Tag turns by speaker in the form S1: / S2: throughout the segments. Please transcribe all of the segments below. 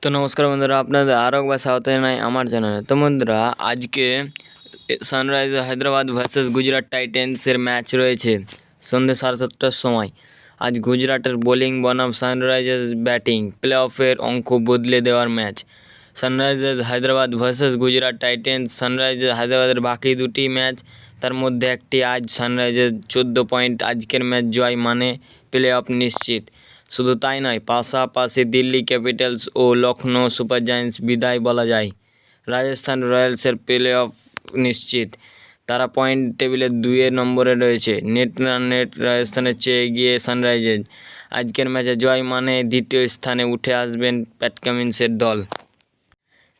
S1: তো নমস্কার বন্ধুরা, আপনাদের আরও একবার স্বাগত জানাই আমার চ্যানেলে। তো বন্ধুরা, আজকে সানরাইজ হায়দ্রাবাদ ভার্সেস গুজরাট টাইটেন্সের ম্যাচ রয়েছে সন্ধ্যে 7:30টার সময়। আজ গুজরাটের বোলিং বনাম সানরাইজার্স ব্যাটিং, প্লে অফের অঙ্ক বদলে দেওয়ার match. Sunrisers Hyderabad versus Gujarat titans. Sunrisers হায়দ্রাবাদের বাকি দুটি ম্যাচ, তার মধ্যে একটি আজ। সানরাইজার্স 14 পয়েন্ট, আজকের ম্যাচ জয় মানে প্লে অফ নিশ্চিত। শুধু তাই নয়, পাশাপাশি দিল্লি ক্যাপিটালস ও লখনৌ সুপার জায়ান্টস বিদায় বলা যায়। রাজস্থান রয়্যালসের প্লে অফ নিশ্চিত, তারা পয়েন্ট টেবিলে 2 নম্বরে রয়েছে। নেট রাজস্থানের চেয়ে এগিয়ে সানরাইজার্স। আজকের ম্যাচে জয় মানে দ্বিতীয় স্থানে উঠে আসবেন প্যাট কামিন্সের দল।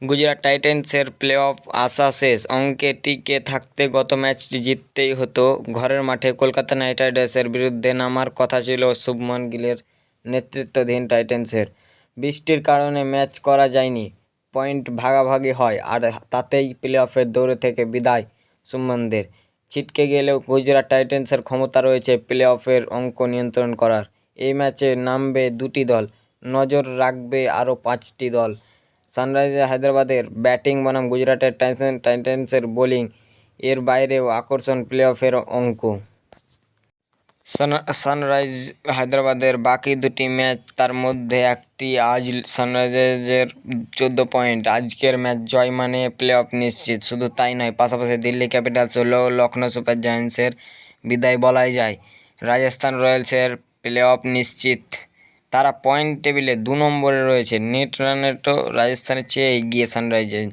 S1: গুজরাট টাইটেন্সের প্লে অফ আশা শেষ। অঙ্কে টিকে থাকতে গত ম্যাচটি জিততেই হতো। ঘরের মাঠে কলকাতা নাইট রাইডার্সের বিরুদ্ধে নামার কথা ছিল শুভমন গিলের নেতৃত্বাধীন টাইটেন্সের। বৃষ্টির কারণে ম্যাচ করা যায়নি, পয়েন্ট ভাগাভাগি হয়, আর তাতেই প্লে অফের দৌড় থেকে বিদায় শুভমনদের। ছিটকে গেলেও গুজরাট টাইটেন্সের ক্ষমতা রয়েছে প্লে অফের অঙ্ক নিয়ন্ত্রণ করার। এই ম্যাচে নামবে দুটি দল, নজর রাখবে আরও 5টি দল। সানরাইজার্স হায়দ্রাবাদের ব্যাটিং বনাম গুজরাটের টাইটেন্সের বোলিং, এর বাইরেও আকর্ষণ প্লে অফের অঙ্ক। সানরাইজ হায়দ্রাবাদের বাকি দুটি ম্যাচ, তার মধ্যে একটি আজ। সানরাইজার্সের 14 পয়েন্ট, আজকের ম্যাচ জয় মানে প্লে অফ নিশ্চিত। শুধু তাই নয়, পাশাপাশি দিল্লি ক্যাপিটালস ও লখনৌ সুপার জায়ান্টসের বিদায় বলাই যায়। রাজস্থান রয়্যালসের প্লে অফ নিশ্চিত, তারা পয়েন্ট টেবিলে 2 নম্বরে রয়েছে। নেট রানেটও রাজস্থানের চেয়ে এগিয়ে সানরাইজার্স।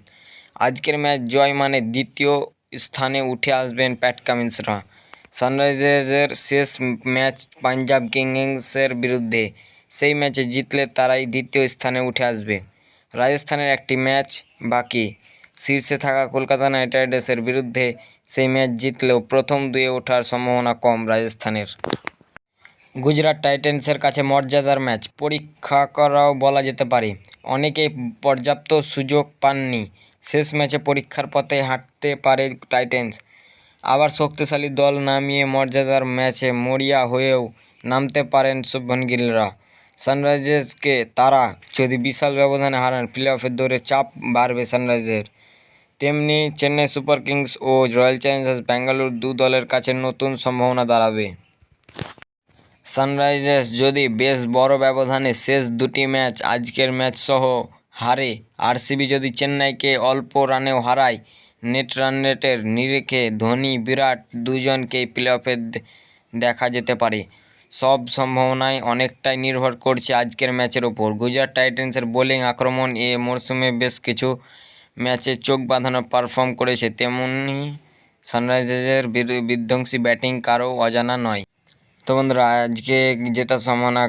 S1: আজকের ম্যাচ জয় মানে দ্বিতীয় স্থানে উঠে আসবেন প্যাট কামিন্সরা। সানরাইজার্সের শেষ ম্যাচ পাঞ্জাব কিংসের বিরুদ্ধে, সেই ম্যাচে জিতলে তারাই দ্বিতীয় স্থানে উঠে আসবে। রাজস্থানের একটি ম্যাচ বাকি, শীর্ষে থাকা কলকাতা নাইট রাইডার্সের বিরুদ্ধে। সেই ম্যাচ জিতলেও প্রথম 2-এ ওঠার সম্ভাবনা কম রাজস্থানের। গুজরাট টাইটেন্সের কাছে মর্যাদার ম্যাচ, পরীক্ষা করাও বলা যেতে পারে। অনেকেই পর্যাপ্ত সুযোগ পাননি। শেষ ম্যাচে পরীক্ষার পথে হাঁটতে পারে টাইটেন্স। আবার শক্তিশালী দল নামিয়ে মর্যাদার ম্যাচে মরিয়া হয়েও নামতে পারেন শুভমন গিলরা। সানরাইজার্সকে তারা যদি বিশাল ব্যবধানে হারান, প্লে অফের দৌড়ে চাপ বাড়বে সানরাইজার্সের। তেমনি চেন্নাই সুপার কিংস ও রয়্যাল চ্যালেঞ্জার্স ব্যাঙ্গালোর দু দলের কাছে নতুন সম্ভাবনা দাঁড়াবে। সানরাইজার্স যদি বেশ বড় ব্যবধানে শেষ দুটি ম্যাচ, আজকের ম্যাচ সহ হারে, আরসিবি যদি চেন্নাইকে অল্প রানেও হারায়, নেট রান রেটের নিরিখে ধোনি বিরাট দুজনকেই প্লে অফে দেখা যেতে পারে। সব সম্ভাবনাই অনেকটাই নির্ভর করছে আজকের ম্যাচের ওপর। গুজরাট টাইটেন্সের বোলিং আক্রমণ এ মরশুমে বেশ কিছু ম্যাচে চোখ বাঁধানো পারফর্ম করেছে, তেমনি সানরাইজার্সের বিধ্বংসী ব্যাটিং কারও অজানা নয়। তো বন্ধুরা, আজকে যেটা সম্ভাবনা